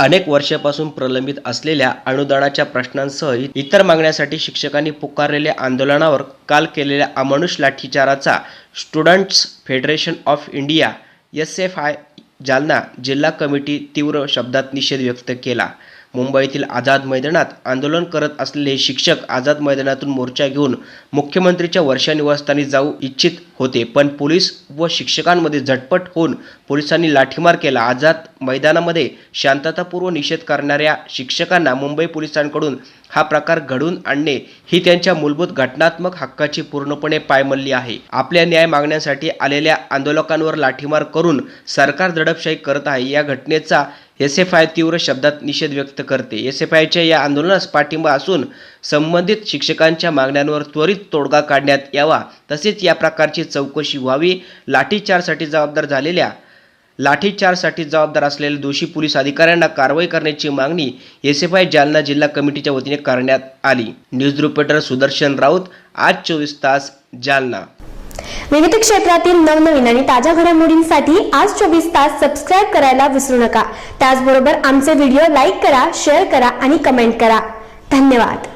अनेक वर्षांपासून प्रलंबित असलेल्या अनुदानाच्या प्रश्नांसह इतर मागण्यांसाठी शिक्षकांनी पुकारलेल्या आंदोलनावर काल केलेल्या अमानुष लाठीचाराचा students federation of India SFI Jalna जिल्हा कमिटी तीव्र शब्दात निषेध व्यक्त केला। मुंबईतील आझाद मैदानात आंदोलन करत असलेले शिक्षक आझाद मैदानातून मोर्चा घेऊन मुख्यमंत्रीच्या वर्षा निवासस्थानी जाऊ इच्छित होते, पण पोलीस व शिक्षकांमध्ये झटपट होऊन पोलिसांनी लाठीमार केला। आझाद मैदानामध्ये शांततापूर्व निषेध करणाऱ्या शिक्षकांना मुंबई पोलिसांकडून हा प्रकार घडवून आणणे ही त्यांच्या मूलभूत घटनात्मक हक्काची पूर्णपणे पायमल्ली आहे। आपल्या न्याय मागण्यासाठी आलेल्या आंदोलकांवर लाठीमार करून सरकार दडपशाही करत आहे। या घटनेचा SFI तीव्र शब्दात निषेध व्यक्त करते। SFIच्या या आंदोलनास पाठिंबा असून संबंधित शिक्षकांच्या मागण्यांवर त्वरित तोडगा काढण्यात यावा, तसेच या प्रकारची चौकशी व्हावी। लाठीचार्जसाठी जबाबदार असलेल्या दोषी पोलीस अधिकाऱ्यांना कारवाई करण्याची मागणी SFI जालना जिल्हा कमिटीच्या वतीने करण्यात आली। न्यूज रिपोर्टर सुदर्शन राऊत, आज 24 तास, जालना। विविध क्षेत्रातील नवनवीन आणि ताज्या घडामोडींसाठी आज 24 तास सबस्क्राइब करायला विसरू नका। त्याचबरोबर आमचे व्हिडिओ लाईक करा, शेअर करा आणि कमेंट करा। धन्यवाद।